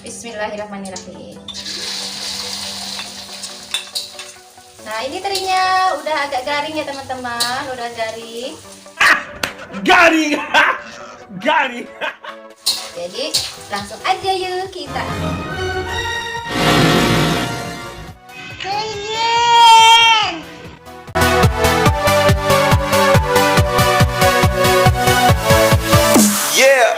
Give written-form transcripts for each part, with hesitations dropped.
Bismillahirrahmanirrahim. Nah, ini terinya udah agak garing ya teman-teman, udah garing. Garing, garing. Jadi langsung aja yuk kita. Yeah.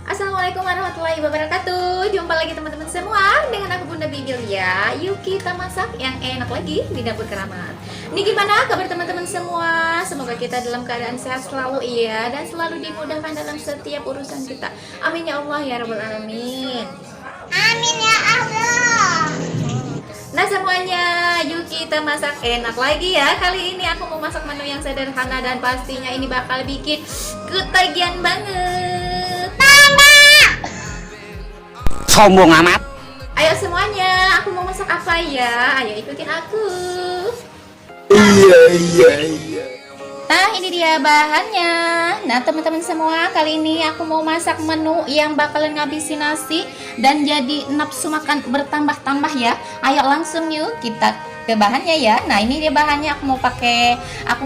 Assalamualaikum warahmatullahi wabarakatuh. Jumpa lagi teman-teman semua dengan aku Bunda Bibil ya. Yuk kita masak yang enak lagi di dapur keramat. Ini gimana kabar teman-teman semua? Semoga kita dalam keadaan sehat selalu ya, dan selalu dimudahkan dalam setiap urusan kita. Amin ya Allah ya rabbal alamin. Amin ya Allah. Nah semuanya, yuk kita masak enak lagi ya. Kali ini aku mau masak menu yang sederhana dan pastinya ini bakal bikin ketagihan banget. Sombong amat. Ayo semuanya, aku mau masak apa ya? Ayo ikutin aku. Iya. Nah ini dia bahannya. Nah teman-teman semua, kali ini aku mau masak menu yang bakalan ngabisin nasi dan jadi nafsu makan bertambah-tambah ya. Ayo langsung yuk kita ke bahannya ya. Nah ini dia bahannya, aku mau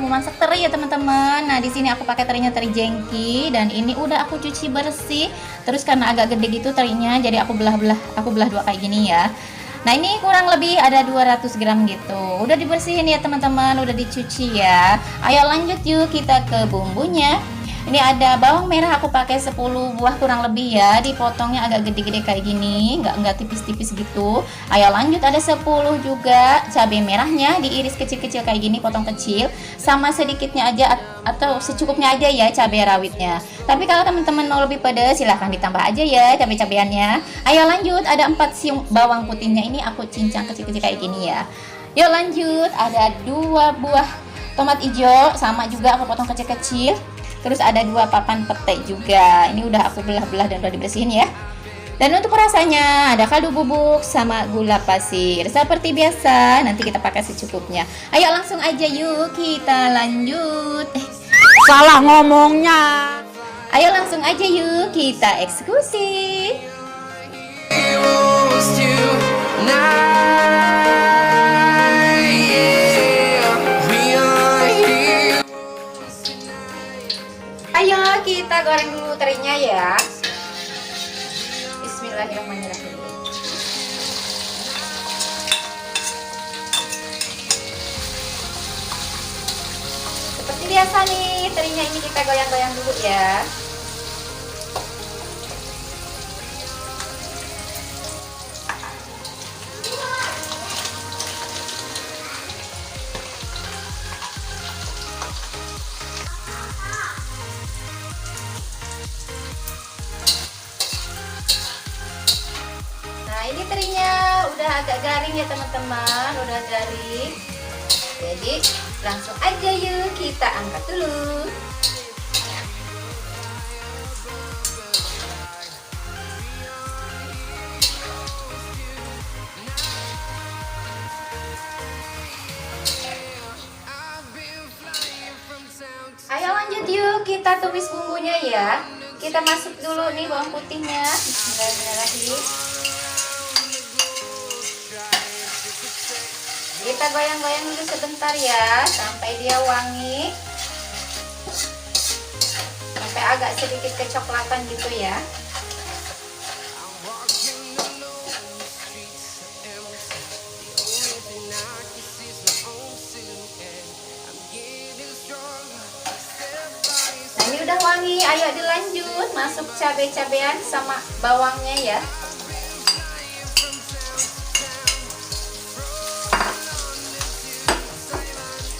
masak teri ya teman-teman. Nah di sini aku pakai terinya teri jengki dan ini udah aku cuci bersih. Terus karena agak gede gitu terinya, jadi aku belah dua kayak gini ya. Nah ini kurang lebih ada 200 gram gitu. Udah dibersihin ya teman-teman, udah dicuci ya. Ayo lanjut yuk kita ke bumbunya. Ini ada bawang merah, aku pakai 10 buah kurang lebih ya. Dipotongnya agak gede-gede kayak gini, nggak tipis-tipis gitu. Ayo lanjut, ada 10 juga. Cabai merahnya diiris kecil-kecil kayak gini, potong kecil. Sama sedikitnya aja atau secukupnya aja ya cabai rawitnya. Tapi kalau teman-teman mau lebih pedas silahkan ditambah aja ya cabai-cabeannya. Ayo lanjut, ada 4 siung bawang putihnya, ini aku cincang kecil-kecil kayak gini ya. Yuk lanjut, ada 2 buah tomat hijau, sama juga aku potong kecil-kecil. Terus ada 2 papan pete juga. Ini udah aku belah-belah dan udah dibersihin ya. Dan untuk rasanya ada kaldu bubuk sama gula pasir. Seperti biasa, nanti kita pakai secukupnya. Ayo langsung aja yuk kita lanjut. Salah ngomongnya. Ayo langsung aja yuk kita eksekusi. Ayo kita goreng dulu terinya ya. Bismillahirrahmanirrahim. Seperti biasa nih, terinya ini kita goyang-goyang dulu ya. Nah ini terinya udah agak garing ya teman-teman, udah garing. Jadi langsung aja yuk kita angkat dulu. Ayo lanjut yuk kita tumis bumbunya ya. Kita masuk dulu nih bawang putihnya. Bismillahirrahmanirrahim. Kita goyang-goyang dulu sebentar ya, sampai dia wangi, sampai agak sedikit kecoklatan gitu ya. Nah ini udah wangi, ayo dilanjut, masuk cabai-cabean sama bawangnya ya.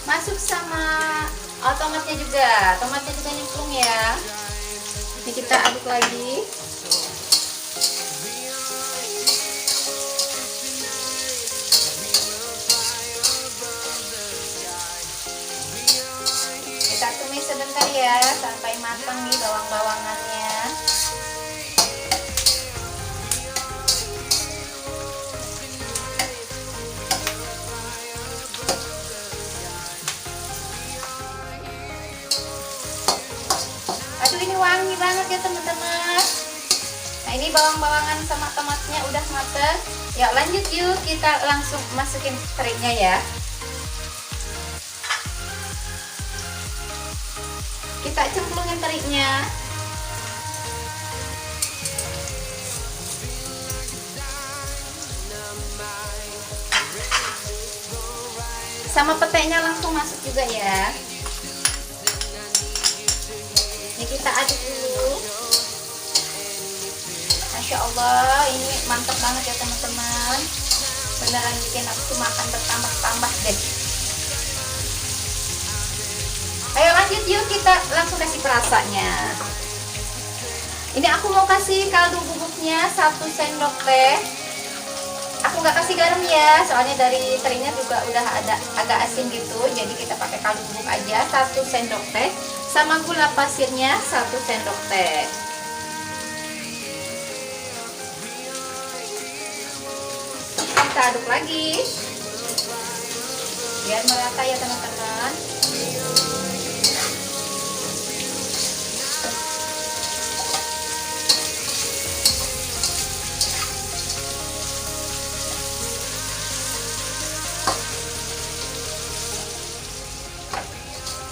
Masuk sama tomatnya juga nyemplung ya. Ini kita aduk lagi. Kita tumis sebentar ya. ya sampai matang nih bawang-bawangannya. Aduh, ini wangi banget ya teman-teman. Nah, ini bawang-bawangan sama tomatnya udah matang. Ya, lanjut yuk, kita langsung masukin terinya ya. Kita cemplungin terinya. Sama petenya langsung masuk juga ya. Ini kita aduk dulu. Masya Allah, ini mantap banget ya teman-teman. Beneran bikin nafsu makan bertambah-tambah deh. Ayo lanjut yuk, kita langsung kasih perasanya. Ini aku mau kasih kaldu bubuknya 1 sendok teh. Aku nggak kasih garam ya, soalnya dari terinya juga udah ada agak asin gitu. Jadi kita pakai kaldu bubuk aja 1 sendok teh. Sama gula pasirnya 1 sendok teh. Kita aduk lagi biar merata ya teman-teman.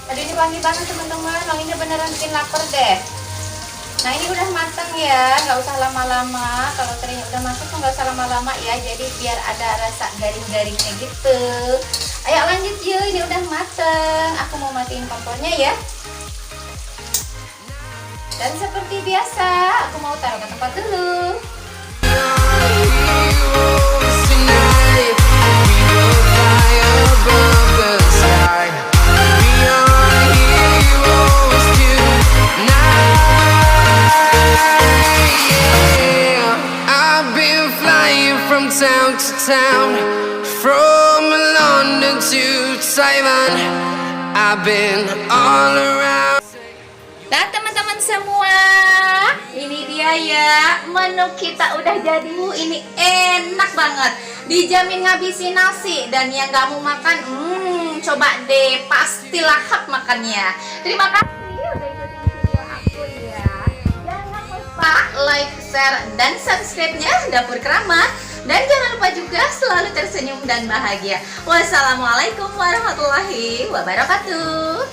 Aduh, ini wangi banget teman-teman. Wanginya beneran bikin lapar deh. Nah, ini udah matang ya, nggak usah lama-lama. Kalau terinya udah matang tuh nggak usah lama-lama ya. Jadi biar ada rasa garing-garingnya gitu. Ayo lanjut yuk, ini udah matang. Aku mau matiin kompornya ya. Dan seperti biasa, aku mau taruh ke tempat dulu. Town to town, from London to Taiwan, I've been all around. Nah teman-teman semua, ini dia ya menu kita udah jadi. Ini enak banget, dijamin ngabisin nasi. Dan yang gak mau makan, coba deh, pasti lahap makannya. Terima kasih udah ikutin video aku ya. Jangan lupa like, share, dan subscribe-nya Dapur Keramat. Dan jangan lupa juga selalu tersenyum dan bahagia. Wassalamualaikum warahmatullahi wabarakatuh.